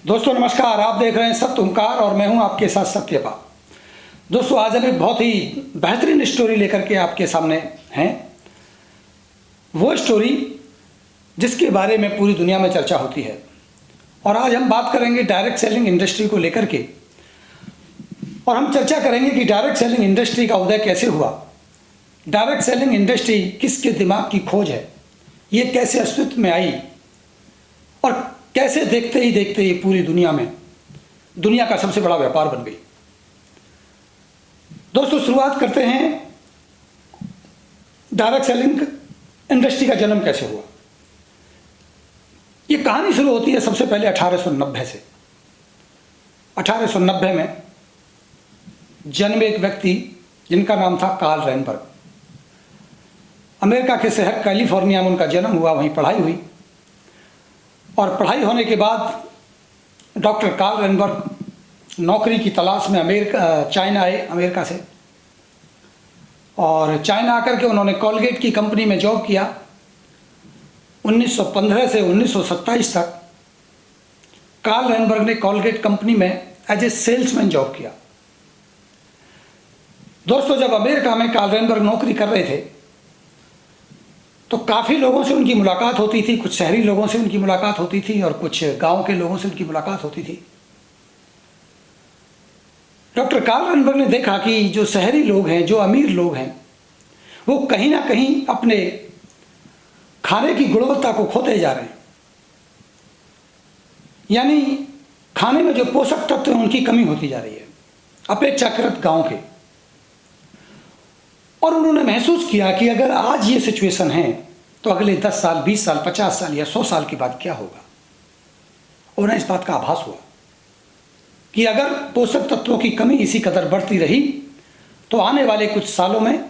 दोस्तों नमस्कार, आप देख रहे हैं सत्य ओंकार और मैं हूं आपके साथ सत्यपाल। दोस्तों आज हम एक बहुत ही बेहतरीन स्टोरी लेकर के आपके सामने हैं। वो स्टोरी जिसके बारे में पूरी दुनिया में चर्चा होती है। और आज हम बात करेंगे डायरेक्ट सेलिंग इंडस्ट्री को लेकर के, और हम चर्चा करेंगे कि डायरेक्ट सेलिंग इंडस्ट्री का उदय कैसे हुआ, डायरेक्ट सेलिंग इंडस्ट्री किसके दिमाग की खोज है, ये कैसे अस्तित्व में आई और कैसे देखते ही पूरी दुनिया में दुनिया का सबसे बड़ा व्यापार बन गई। दोस्तों शुरुआत करते हैं डायरेक्ट सेलिंग इंडस्ट्री का जन्म कैसे हुआ। ये कहानी शुरू होती है सबसे पहले 1890 से। 1890 में जन्मे एक व्यक्ति जिनका नाम था कार्ल रेनबर्ग। अमेरिका के शहर कैलिफोर्निया में उनका जन्म हुआ, वहीं पढ़ाई हुई और पढ़ाई होने के बाद डॉक्टर कार्ल रेनबर्ग नौकरी की तलाश में चाइना आए, अमेरिका से। और चाइना आकर के उन्होंने कोलगेट की कंपनी में जॉब किया। 1915 से 1927 तक कार्ल रेनबर्ग ने कोलगेट कंपनी में एज ए सेल्समैन जॉब किया। दोस्तों जब अमेरिका में कार्ल रेनबर्ग नौकरी कर रहे थे तो काफ़ी लोगों से उनकी मुलाकात होती थी। कुछ शहरी लोगों से उनकी मुलाकात होती थी और कुछ गांव के लोगों से उनकी मुलाकात होती थी। डॉक्टर कार्ल रेनबर्ग ने देखा कि जो शहरी लोग हैं, जो अमीर लोग हैं, वो कहीं ना कहीं अपने खाने की गुणवत्ता को खोते जा रहे हैं। यानी खाने में जो पोषक तत्व हैं उनकी कमी होती जा रही है अपेक्षाकृत गांव के। और उन्होंने महसूस किया कि अगर आज ये सिचुएशन है तो अगले 10 साल, 20 साल, 50 साल या 100 साल के बाद क्या होगा। उन्हें इस बात का आभास हुआ कि अगर पोषक तत्वों की कमी इसी कदर बढ़ती रही तो आने वाले कुछ सालों में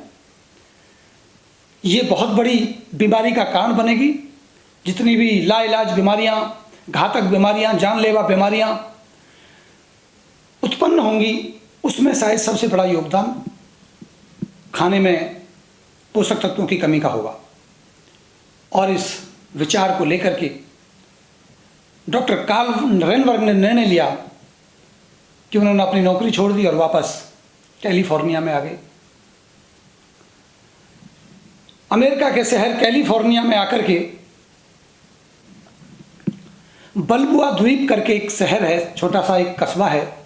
ये बहुत बड़ी बीमारी का कारण बनेगी। जितनी भी लाइलाज बीमारियां, घातक बीमारियां, जानलेवा बीमारियां उत्पन्न होंगी, उसमें शायद सबसे बड़ा योगदान खाने में पोषक तत्वों की कमी का होगा। और इस विचार को लेकर के डॉक्टर कार्ल रेनबर्ग ने निर्णय लिया कि उन्होंने अपनी नौकरी छोड़ दी और वापस कैलिफोर्निया में आ गए। अमेरिका के शहर कैलिफोर्निया में आकर के बल्बुआ द्वीप करके एक शहर है, छोटा सा एक कस्बा है,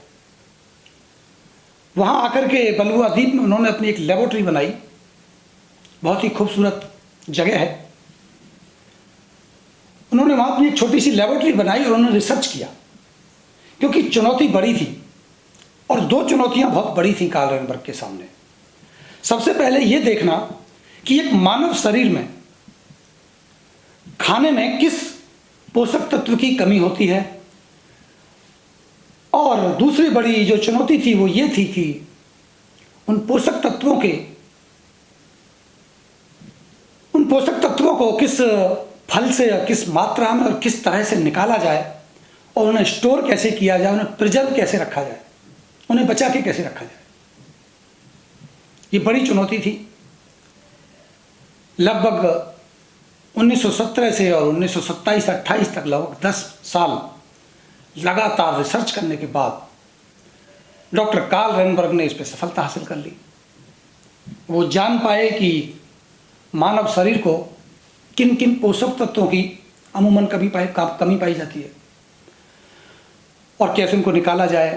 वहाँ आकर के बल्बुआ द्वीप में उन्होंने अपनी एक लेबोरेटरी बनाई। बहुत ही खूबसूरत जगह है। उन्होंने वहाँ अपनी एक छोटी सी लेबोरेटरी बनाई और उन्होंने रिसर्च किया, क्योंकि चुनौती बड़ी थी और 2 चुनौतियाँ बहुत बड़ी थी कार्ल रेनबर्ग के सामने। सबसे पहले ये देखना कि एक मानव शरीर में खाने में किस पोषक तत्व की कमी होती है, और दूसरी बड़ी जो चुनौती थी वो ये थी कि उन पोषक तत्वों को किस फल से, किस मात्रा में और किस तरह से निकाला जाए और उन्हें स्टोर कैसे किया जाए, उन्हें प्रिजर्व कैसे रखा जाए, उन्हें बचा के कैसे रखा जाए। ये बड़ी चुनौती थी। लगभग 1917 से और 1927-28 तक लगभग 10 साल लगातार रिसर्च करने के बाद डॉक्टर कार्ल रेनबर्ग ने इस पर सफलता हासिल कर ली। वो जान पाए कि मानव शरीर को किन किन पोषक तत्वों की अमूमन कमी पाई जाती है और कैसे उनको निकाला जाए,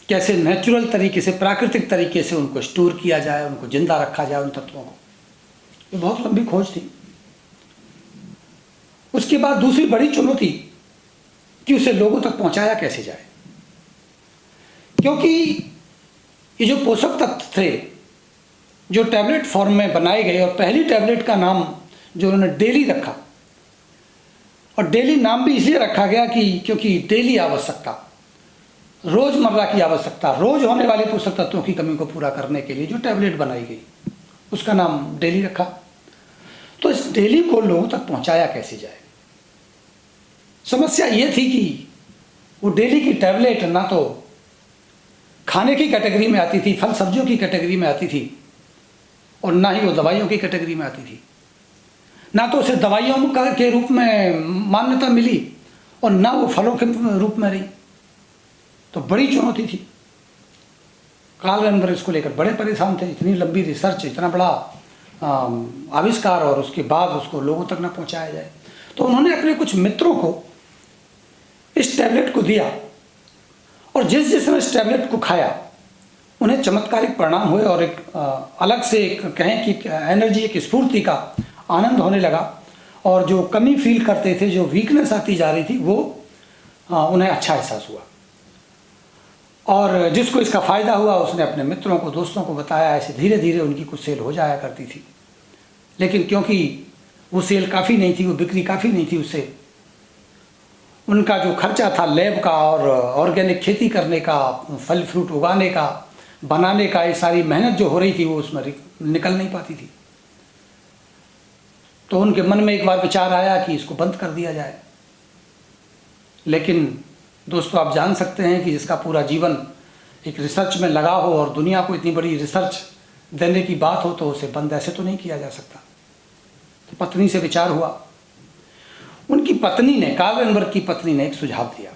कैसे नेचुरल तरीके से, प्राकृतिक तरीके से उनको स्टोर किया जाए, उनको जिंदा रखा जाए, उन तत्वों को। ये बहुत लंबी खोज थी। उसके बाद दूसरी बड़ी चुनौती कि उसे लोगों तक पहुंचाया कैसे जाए, क्योंकि ये जो पोषक तत्व थे जो टैबलेट फॉर्म में बनाए गए, और पहली टैबलेट का नाम जो उन्होंने डेली रखा, और डेली नाम भी इसलिए रखा गया कि क्योंकि डेली आवश्यकता, रोजमर्रा की आवश्यकता, रोज होने वाले पोषक तत्वों की कमी को पूरा करने के लिए जो टैबलेट बनाई गई उसका नाम डेली रखा। तो इस डेली को लोगों तक पहुंचाया कैसे जाए। समस्या ये थी कि वो डेली की टैबलेट ना तो खाने की कैटेगरी में आती थी, फल सब्जियों की कैटेगरी में आती थी, और ना ही वो दवाइयों की कैटेगरी में आती थी। ना तो उसे दवाइयों के रूप में मान्यता मिली और ना वो फलों के रूप में रही। तो बड़ी चुनौती थी। कार्ल रैनबर्ग इसको लेकर बड़े परेशान थे, इतनी लंबी रिसर्च, इतना बड़ा आविष्कार और उसके बाद उसको लोगों तक न पहुंचाया जाए। तो उन्होंने अपने कुछ मित्रों को इस टैबलेट को दिया और जिस जिसने इस टैबलेट को खाया उन्हें चमत्कारिक परिणाम हुए और एक अलग से कहें कि एनर्जी, एक स्फूर्ति का आनंद होने लगा और जो कमी फील करते थे, जो वीकनेस आती जा रही थी, वो उन्हें अच्छा एहसास हुआ। और जिसको इसका फ़ायदा हुआ उसने अपने मित्रों को, दोस्तों को बताया। ऐसे धीरे धीरे उनकी कुछ सेल हो जाया करती थी, लेकिन क्योंकि वो सेल काफ़ी नहीं थी, वो बिक्री काफ़ी नहीं थी, उससे उनका जो खर्चा था लैब का और ऑर्गेनिक खेती करने का, फल फ्रूट उगाने का, बनाने का, ये सारी मेहनत जो हो रही थी वो उसमें निकल नहीं पाती थी। तो उनके मन में एक बार विचार आया कि इसको बंद कर दिया जाए। लेकिन दोस्तों, आप जान सकते हैं कि जिसका पूरा जीवन एक रिसर्च में लगा हो और दुनिया को इतनी बड़ी रिसर्च देने की बात हो तो उसे बंद ऐसे तो नहीं किया जा सकता। तो पत्नी से विचार हुआ। उनकी पत्नी ने, कार्ल रैनबर्ग की पत्नी ने एक सुझाव दिया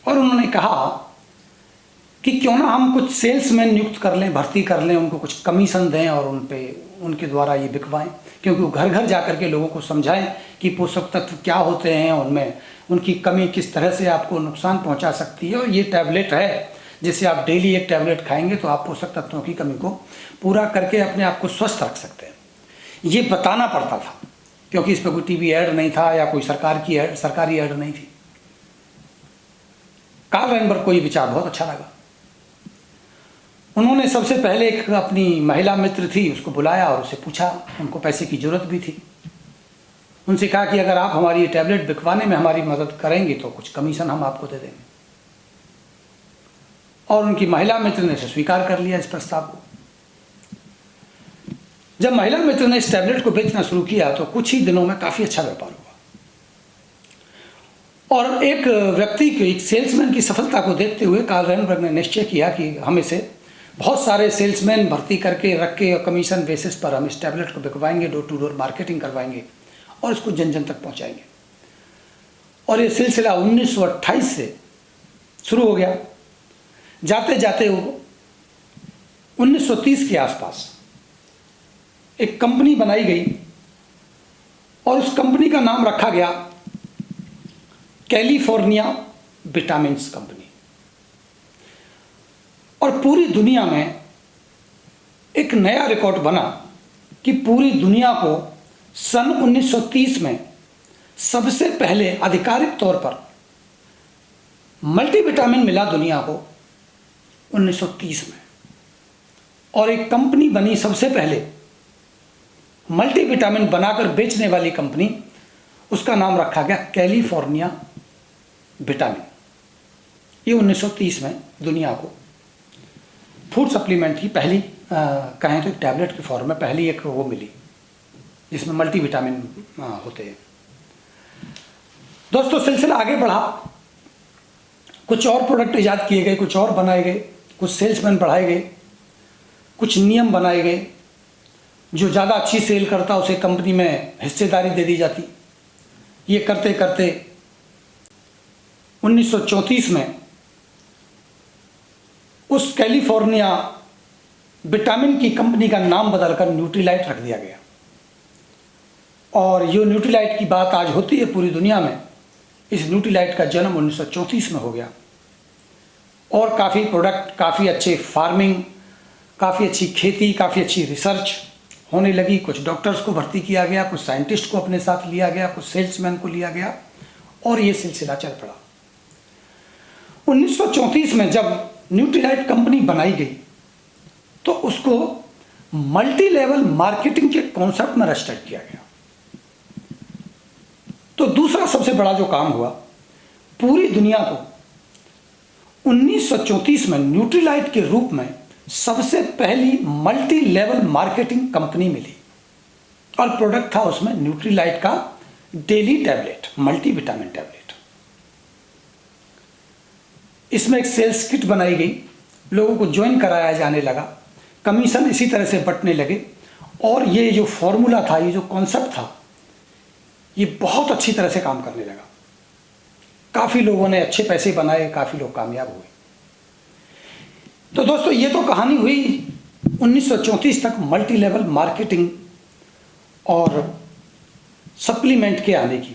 और उन्होंने कहा कि क्यों ना हम कुछ सेल्समैन नियुक्त कर लें, भर्ती कर लें, उनको कुछ कमीशन दें और उनके द्वारा ये बिकवाएं, क्योंकि वो घर घर जा कर के लोगों को समझाएं कि पोषक तत्व क्या होते हैं, उनमें उनकी कमी किस तरह से आपको नुकसान पहुंचा सकती है। और ये टैबलेट है जिसे आप डेली एक टैबलेट खाएंगे तो आप पोषक तत्वों की कमी को पूरा करके अपने आप को स्वस्थ रख सकते हैं। ये बताना पड़ता था, क्योंकि इस पर कोई टीवी ऐड नहीं था या कोई सरकारी ऐड नहीं थी। कार्ल रैनबर्ग को ये विचार बहुत अच्छा लगा। उन्होंने सबसे पहले एक अपनी महिला मित्र थी उसको बुलाया और उससे पूछा, उनको पैसे की ज़रूरत भी थी। उनसे कहा कि अगर आप हमारी ये टैबलेट बिकवाने में हमारी मदद करेंगे तो कुछ कमीशन हम आपको दे देंगे। और उनकी महिला मित्र ने स्वीकार कर लिया इस प्रस्ताव को। जब महिला मित्र ने इस टैबलेट को बेचना शुरू किया तो कुछ ही दिनों में काफ़ी अच्छा व्यापार हुआ। और एक व्यक्ति को, एक सेल्समैन की सफलता को देखते हुए कार्ल रैनबर्ग ने निश्चय किया कि हम इसे बहुत सारे सेल्समैन भर्ती करके रख के कमीशन बेसिस पर हम इस टैबलेट को बिकवाएंगे, डोर टू डोर मार्केटिंग करवाएंगे और इसको जन जन तक पहुंचाएंगे। और ये सिलसिला 1928 से शुरू हो गया। जाते जाते वो 1930 के आसपास एक कंपनी बनाई गई और उस कंपनी का नाम रखा गया कैलिफोर्निया विटामिन्स कंपनी। और पूरी दुनिया में एक नया रिकॉर्ड बना कि पूरी दुनिया को सन 1930 में सबसे पहले आधिकारिक तौर पर मल्टीविटामिन मिला दुनिया को 1930 में। और एक कंपनी बनी सबसे पहले मल्टीविटामिन बनाकर बेचने वाली कंपनी, उसका नाम रखा गया कैलिफोर्निया विटामिन। ये 1930 में दुनिया को फूड सप्लीमेंट की पहली कहें तो एक टैबलेट के फॉर्म में पहली एक वो मिली जिसमें मल्टीविटामिन होते हैं। दोस्तों, सिलसिला आगे बढ़ा, कुछ और प्रोडक्ट ईजाद किए गए, कुछ और बनाए गए, कुछ सेल्समैन बढ़ाए गए, कुछ नियम बनाए गए। जो ज़्यादा अच्छी सेल करता उसे कंपनी में हिस्सेदारी दे दी जाती। ये करते करते 1934 में उस कैलिफोर्निया विटामिन की कंपनी का नाम बदलकर न्यूट्रीलाइट रख दिया गया। और ये न्यूट्रीलाइट की बात आज होती है पूरी दुनिया में। इस न्यूट्रीलाइट का जन्म 1934 में हो गया और काफ़ी प्रोडक्ट, काफ़ी अच्छे फार्मिंग, काफ़ी अच्छी खेती, काफ़ी अच्छी रिसर्च होने लगी। कुछ डॉक्टर्स को भर्ती किया गया, कुछ साइंटिस्ट को अपने साथ लिया गया, कुछ सेल्समैन को लिया गया और ये सिलसिला चल पड़ा। 1934 में जब न्यूट्रीलाइट कंपनी बनाई गई तो उसको मल्टी लेवल मार्केटिंग के कॉन्सेप्ट में रजिस्टर्ड किया गया। तो दूसरा सबसे बड़ा जो काम हुआ, पूरी दुनिया को 1934 में न्यूट्रीलाइट के रूप में सबसे पहली मल्टी लेवल मार्केटिंग कंपनी मिली और प्रोडक्ट था उसमें न्यूट्रीलाइट का डेली टैबलेट, मल्टीविटामिन टैबलेट। इसमें एक सेल्स किट बनाई गई, लोगों को ज्वाइन कराया जाने लगा, कमीशन इसी तरह से बंटने लगे और ये जो फॉर्मूला था, ये जो कॉन्सेप्ट था, ये बहुत अच्छी तरह से काम करने लगा। काफ़ी लोगों ने अच्छे पैसे बनाए, काफ़ी लोग कामयाब हुए। तो दोस्तों ये तो कहानी हुई 1934 तक मल्टी लेवल मार्केटिंग और सप्लीमेंट के आने की,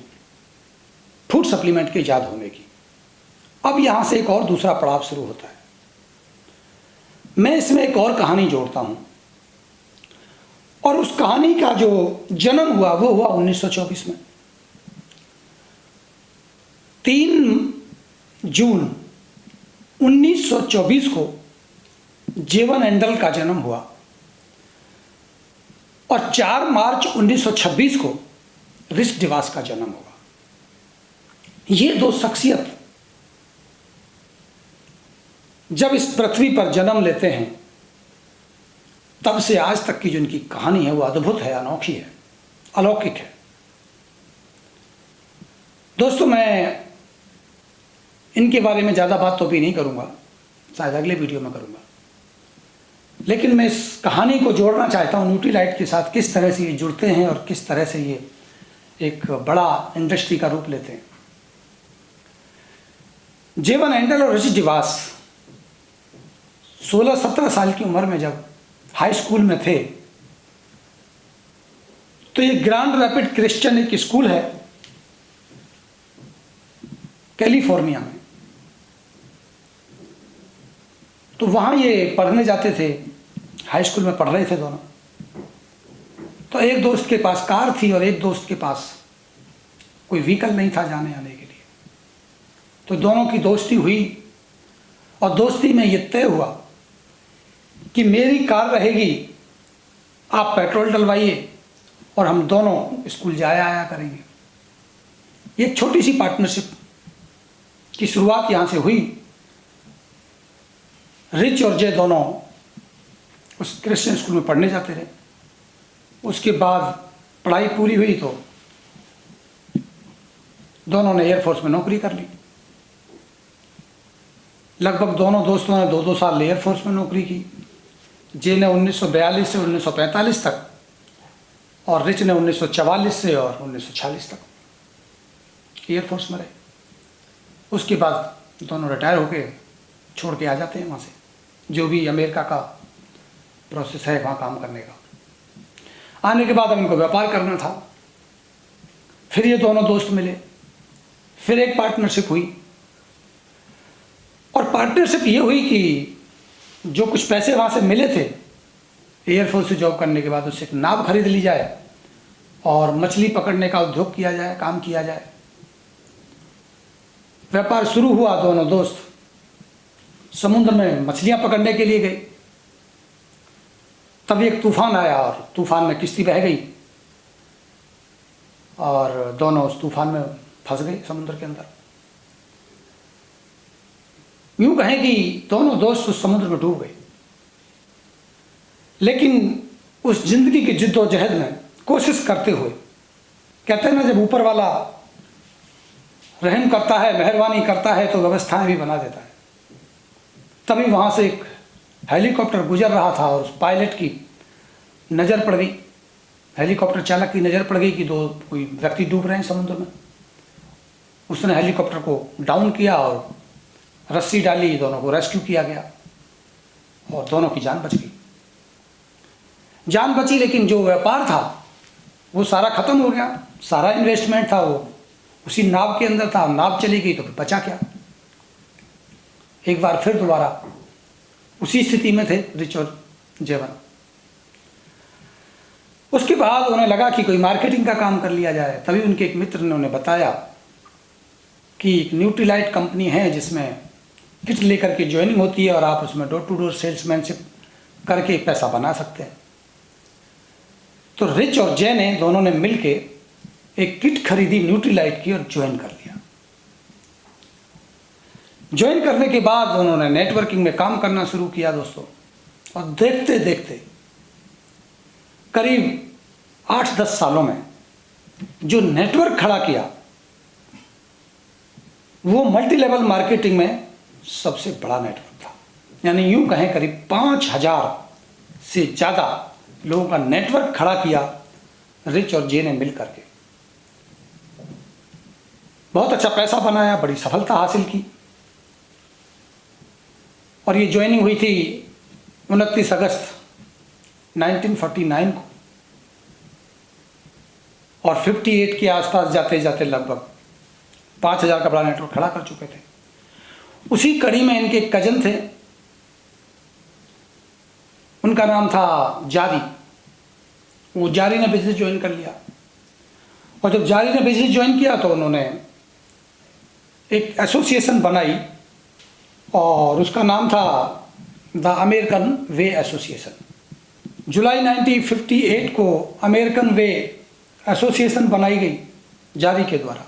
फूड सप्लीमेंट के ईजाद होने की। अब यहाँ से एक और दूसरा पड़ाव शुरू होता है। मैं इसमें एक और कहानी जोड़ता हूँ, और उस कहानी का जो जन्म हुआ वो हुआ 1924 में। 3 जून 1924 को जेवन एंडल का जन्म हुआ, और 4 मार्च 1926 को रिच डिवास का जन्म हुआ। ये दो शख्सियत जब इस पृथ्वी पर जन्म लेते हैं, तब से आज तक की जो इनकी कहानी है वो अद्भुत है, अनोखी है, अलौकिक है। दोस्तों मैं इनके बारे में ज़्यादा बात तो भी नहीं करूँगा, शायद अगले वीडियो में करूँगा, लेकिन मैं इस कहानी को जोड़ना चाहता हूँ न्यूट्रीलाइट के साथ, किस तरह से ये जुड़ते हैं और किस तरह से ये एक बड़ा इंडस्ट्री का रूप लेते हैं। जेवन एंडल और रिच डिवास 16-17 साल की उम्र में जब हाई स्कूल में थे, तो ये ग्रैंड रैपिड क्रिश्चियन एक स्कूल है कैलिफोर्निया में, तो वहाँ ये पढ़ने जाते थे, हाई स्कूल में पढ़ रहे थे दोनों। तो एक दोस्त के पास कार थी और एक दोस्त के पास कोई व्हीकल नहीं था जाने आने के लिए। तो दोनों की दोस्ती हुई, और दोस्ती में ये तय हुआ कि मेरी कार रहेगी, आप पेट्रोल डलवाइए और हम दोनों स्कूल जाया आया करेंगे। एक छोटी सी पार्टनरशिप की शुरुआत यहाँ से हुई। रिच और जय दोनों उस क्रिश्चियन स्कूल में पढ़ने जाते रहे। उसके बाद पढ़ाई पूरी हुई तो दोनों ने एयरफोर्स में नौकरी कर ली। लगभग दोनों दोस्तों ने 2-2 साल एयरफोर्स में नौकरी की। जे ने 1942 से 1945 तक, और रिच ने 1944 से और 1946 तक एयरफोर्स में रहे। उसके बाद दोनों रिटायर होके छोड़ के आ जाते हैं वहाँ से, जो भी अमेरिका का प्रोसेस है वहाँ काम करने का। आने के बाद अब इनको व्यापार करना था। फिर ये दोनों दोस्त मिले, फिर एक पार्टनरशिप हुई, और पार्टनरशिप ये हुई कि जो कुछ पैसे वहाँ से मिले थे एयरफोर्स से जॉब करने के बाद, उससे एक नाव खरीद ली जाए और मछली पकड़ने का उद्योग किया जाए, काम किया जाए। व्यापार शुरू हुआ। दोनों दोस्त समुद्र में मछलियाँ पकड़ने के लिए गए। तभी एक तूफान आया और तूफान में किश्ती बह गई, और दोनों उस तूफान में फंस गए समुद्र के अंदर। यूँ कहें कि दोनों दोस्त उस समुद्र में डूब गए। लेकिन उस जिंदगी की जिद्दोजहद में कोशिश करते हुए, कहते हैं ना जब ऊपर वाला रहम करता है, मेहरबानी करता है, तो व्यवस्थाएं भी बना देता है। तभी वहाँ से एक हेलीकॉप्टर गुजर रहा था और उस पायलट की नज़र पड़ गई, हेलीकॉप्टर चालक की नज़र पड़ गई कि कोई व्यक्ति डूब रहे हैं समुद्र में। उसने हेलीकॉप्टर को डाउन किया और रस्सी डाली, दोनों को रेस्क्यू किया गया और दोनों की जान बच गई। जान बची, लेकिन जो व्यापार था वो सारा ख़त्म हो गया। सारा इन्वेस्टमेंट था वो उसी नाव के अंदर था। नाव चली गई तो फिर बचा क्या। एक बार फिर दोबारा उसी स्थिति में थे रिच और जेवन। उसके बाद उन्हें लगा कि कोई मार्केटिंग का काम कर लिया जाए। तभी उनके एक मित्र ने उन्हें बताया कि एक न्यूट्रीलाइट कंपनी है जिसमें किट लेकर के ज्वाइनिंग होती है और आप उसमें डोर टू डोर सेल्समैनशिप करके पैसा बना सकते हैं। तो रिच और जय ने दोनों ने मिलके एक किट खरीदी न्यूट्रीलाइट की और ज्वाइन कर लिया। ज्वाइन करने के बाद उन्होंने नेटवर्किंग में काम करना शुरू किया दोस्तों, और देखते देखते करीब 8-10 सालों में जो नेटवर्क खड़ा किया वो मल्टी लेवल मार्केटिंग में सबसे बड़ा नेटवर्क था। यानी यूं कहें करीब 5000 से ज़्यादा लोगों का नेटवर्क खड़ा किया रिच और जे ने मिल करके। बहुत अच्छा पैसा बनाया, बड़ी सफलता हासिल की। और ये ज्वाइनिंग हुई थी 29 अगस्त 1949 को, और 58 के आसपास जाते जाते लगभग 5000 का बड़ा नेटवर्क खड़ा कर चुके थे। उसी कड़ी में इनके एक कजन थे, उनका नाम था जारी। वो जारी ने बिजनेस ज्वाइन कर लिया, और जब जारी ने बिजनेस ज्वाइन किया तो उन्होंने एक एसोसिएशन बनाई और उसका नाम था द अमेरिकन वे एसोसिएशन। जुलाई 1958 को अमेरिकन वे एसोसिएशन बनाई गई जारी के द्वारा,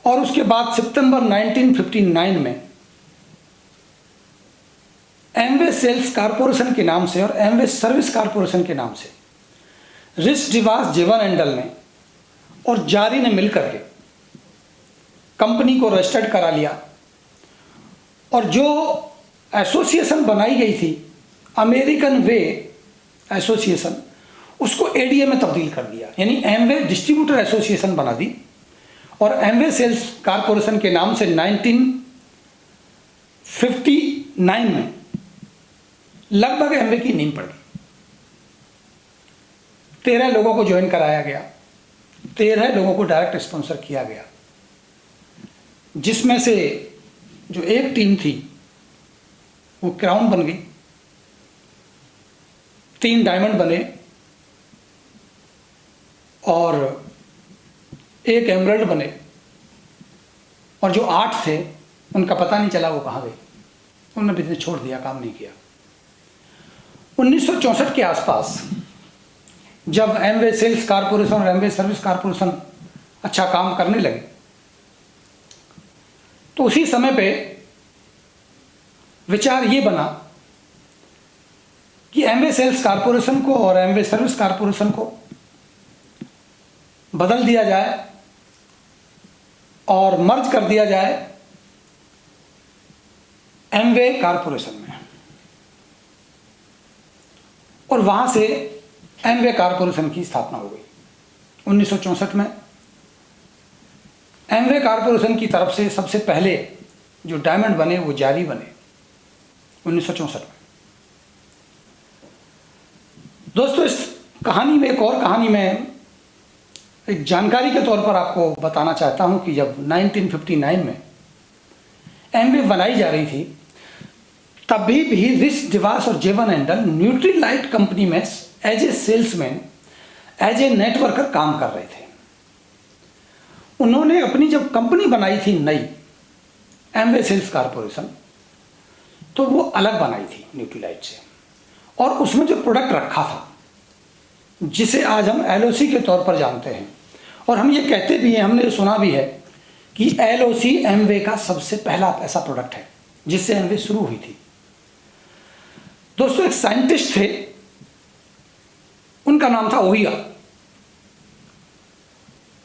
और उसके बाद सितंबर 1959 में एमवे सेल्स कारपोरेशन के नाम से और एमवे सर्विस कारपोरेशन के नाम से रिच डिवास जेवन एंडल ने और जारी ने मिलकर के कंपनी को रजिस्टर्ड करा लिया, और जो एसोसिएशन बनाई गई थी अमेरिकन वे एसोसिएशन, उसको एडीए में तब्दील कर दिया, यानी एमवे डिस्ट्रीब्यूटर एसोसिएशन बना दी, और एमवे सेल्स कारपोरेशन के नाम से 1959 में लगभग एमवे की नींद पड़ गई। 13 लोगों को ज्वाइन कराया गया, 13 लोगों को डायरेक्ट स्पॉन्सर किया गया, जिसमें से जो एक टीम थी वो क्राउन बन गई, 3 डायमंड बने और 1 एमरल्ड बने, और जो 8 थे उनका पता नहीं चला वो कहाँ गए, उन्होंने बिजनेस छोड़ दिया, काम नहीं किया। 1964 के आसपास जब एमवे सेल्स कारपोरेशन और एमवे सर्विस कारपोरेशन अच्छा काम करने लगे, तो उसी समय पे विचार ये बना कि एमवे सेल्स कारपोरेशन को और एमवे सर्विस कारपोरेशन को बदल दिया जाए और मर्ज कर दिया जाए एमवे कारपोरेशन में, और वहां से एमवे कारपोरेशन की स्थापना हो गई। 1964 में एमवे कारपोरेशन की तरफ से सबसे पहले जो डायमंड बने वो जारी बने 1964 में। दोस्तों, इस कहानी में एक और कहानी में एक जानकारी के तौर पर आपको बताना चाहता हूं कि जब 1959 में एमवे बनाई जा रही थी, तभी भी रिच डिवास और जेवन एंडल न्यूट्रीलाइट कंपनी में as a salesman, as a networker काम कर रहे थे। उन्होंने अपनी जब कंपनी बनाई थी नई एमवे सेल्स कारपोरेशन, तो वो अलग बनाई थी न्यूट्रीलाइट से, और उसमें जो प्रोडक्ट रखा था जिसे आज हम एलओसी के तौर पर जानते हैं, और हम ये कहते भी हैं, हमने सुना भी है कि एलओसी एमवे का सबसे पहला ऐसा प्रोडक्ट है जिससे एमवे शुरू हुई थी। दोस्तों, एक साइंटिस्ट थे, उनका नाम था ओहिया।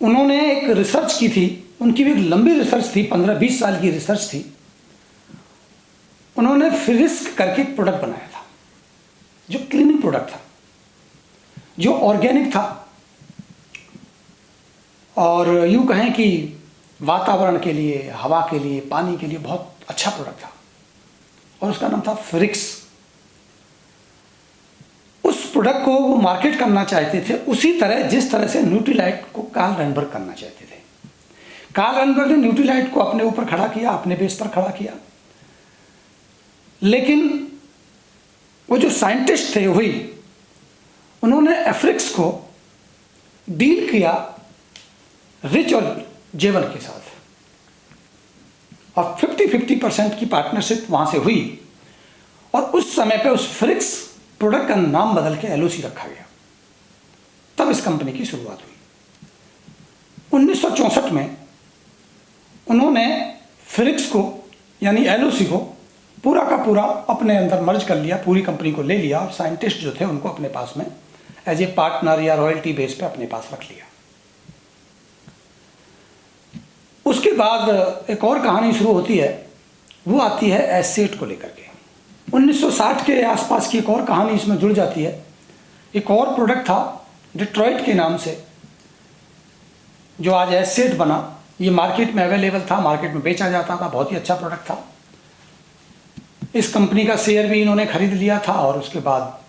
उन्होंने एक रिसर्च की थी, उनकी भी एक लंबी रिसर्च थी, 15-20 साल की रिसर्च थी। उन्होंने फ्रिस्क करके एक प्रोडक्ट बनाया था जो क्लीनिंग प्रोडक्ट था, जो ऑर्गेनिक था, और यूँ कहें कि वातावरण के लिए, हवा के लिए, पानी के लिए बहुत अच्छा प्रोडक्ट था, और उसका नाम था फ्रिक्स। उस प्रोडक्ट को वो मार्केट करना चाहते थे उसी तरह जिस तरह से न्यूट्रीलाइट को कार्ल रनबर्ग करना चाहते थे। कार्ल रनबर्ग ने न्यूट्रीलाइट को अपने ऊपर खड़ा किया, अपने बेस पर खड़ा किया, लेकिन वो जो साइंटिस्ट थे वही, उन्होंने एफ्रिक्स को डील किया रिच और जेवन के साथ, और 50-50% की पार्टनरशिप वहां से हुई, और उस समय पे उस फ्रिक्स प्रोडक्ट का नाम बदल के एलओसी रखा गया। तब इस कंपनी की शुरुआत हुई। 1964 में उन्होंने फ्रिक्स को यानी एलओसी को पूरा का पूरा अपने अंदर मर्ज कर लिया, पूरी कंपनी को ले लिया, और साइंटिस्ट जो थे उनको अपने पास में एज ए पार्टनर या रॉयल्टी बेस पे अपने पास रख लिया। उसके बाद एक और कहानी शुरू होती है, वो आती है एसेट को लेकर के। 1960 के आसपास की एक और कहानी इसमें जुड़ जाती है। एक और प्रोडक्ट था डिट्रॉइट के नाम से, जो आज एसेट बना। ये मार्केट में अवेलेबल था, मार्केट में बेचा जाता था, बहुत ही अच्छा प्रोडक्ट था। इस कंपनी का शेयर भी इन्होंने खरीद लिया था और उसके बाद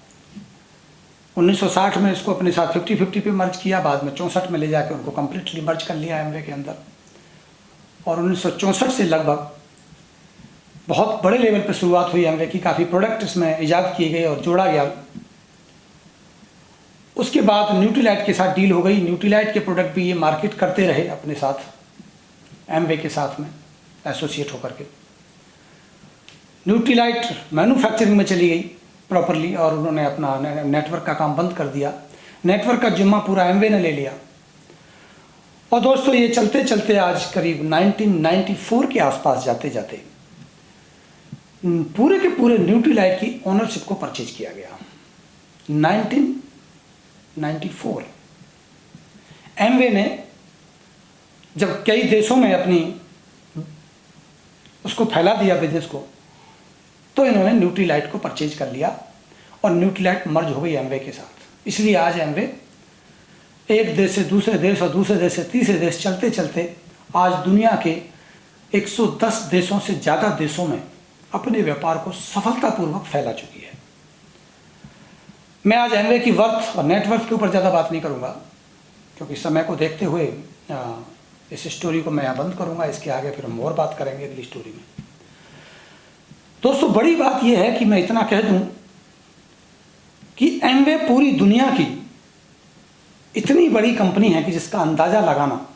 1960 में इसको अपने साथ 50-50 पे मर्ज किया, बाद में 64 में ले जाकर उनको कम्प्लीटली मर्ज कर लिया एमवे के अंदर। और 1964 से लगभग बहुत बड़े लेवल पर शुरुआत हुई एमवे की, काफ़ी प्रोडक्ट इसमें ईजाद किए गए और जोड़ा गया। उसके बाद न्यूट्रीलाइट के साथ डील हो गई, न्यूट्रीलाइट के प्रोडक्ट भी ये मार्केट करते रहे अपने साथ एमवे के साथ में एसोसिएट होकर के। न्यूट्रीलाइट मैन्युफैक्चरिंग में चली गई प्रॉपरली और उन्होंने अपना नेटवर्क का काम बंद कर दिया। नेटवर्क का जिम्मा पूरा एमवे ने ले लिया। और दोस्तों ये चलते चलते आज करीब 1994 के आसपास जाते जाते पूरे के पूरे न्यूट्रीलाइट की ओनरशिप को परचेज किया गया। 1994 एमवे ने जब कई देशों में अपनी उसको फैला दिया बिजनेस को, तो इन्होंने न्यूट्रीलाइट को परचेज कर लिया और न्यूट्रीलाइट मर्ज हो गई एमवे के साथ। इसलिए आज एमवे एक देश से दूसरे देश और दूसरे देश से तीसरे देश चलते चलते आज दुनिया के 110 देशों से ज़्यादा देशों में अपने व्यापार को सफलतापूर्वक फैला चुकी है। मैं आज एमवे की वर्थ और नेटवर्थ के ऊपर ज़्यादा बात नहीं करूँगा, क्योंकि समय को देखते हुए इस स्टोरी को मैं यहाँ बंद करूँगा। इसके आगे फिर हम और बात करेंगे अगली स्टोरी में। दोस्तों बड़ी बात यह है कि मैं इतना कह दूं कि एमवे पूरी दुनिया की इतनी बड़ी कंपनी है कि जिसका अंदाज़ा लगाना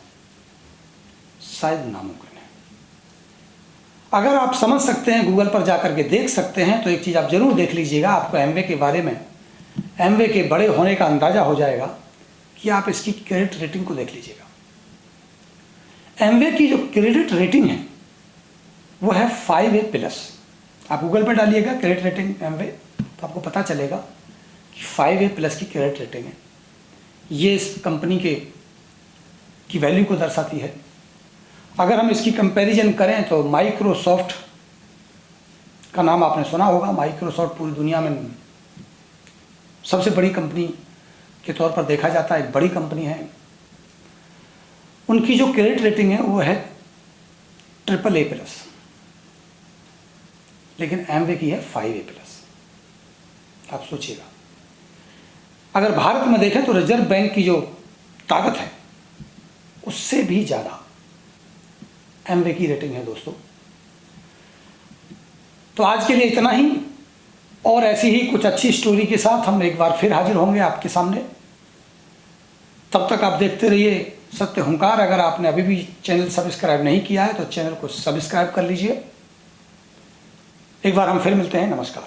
शायद नामुमकिन है। अगर आप समझ सकते हैं, गूगल पर जाकर के देख सकते हैं, तो एक चीज़ आप ज़रूर देख लीजिएगा, आपको एमवे के बारे में, एमवे के बड़े होने का अंदाज़ा हो जाएगा कि आप इसकी क्रेडिट रेटिंग को देख लीजिएगा। एमवे की जो क्रेडिट रेटिंग है वो है 5A+। आप गूगल पर डालिएगा क्रेडिट रेटिंग एमवे, तो आपको पता चलेगा कि 5A+ की क्रेडिट रेटिंग है। ये इस कंपनी की वैल्यू को दर्शाती है। अगर हम इसकी कंपैरिजन करें तो माइक्रोसॉफ्ट का नाम आपने सुना होगा। माइक्रोसॉफ्ट पूरी दुनिया में सबसे बड़ी कंपनी के तौर पर देखा जाता है, एक बड़ी कंपनी है। उनकी जो क्रेडिट रेटिंग है वो है AAA+, लेकिन एमवे की है 5A+। आप सोचिएगा, अगर भारत में देखें तो रिजर्व बैंक की जो ताकत है उससे भी ज़्यादा एमवे की रेटिंग है दोस्तों। तो आज के लिए इतना ही, और ऐसी ही कुछ अच्छी स्टोरी के साथ हम एक बार फिर हाजिर होंगे आपके सामने। तब तक आप देखते रहिए सत्य हुंकार। अगर आपने अभी भी चैनल सब्सक्राइब नहीं किया है तो चैनल को सब्सक्राइब कर लीजिए। एक बार हम फिर मिलते हैं। नमस्कार।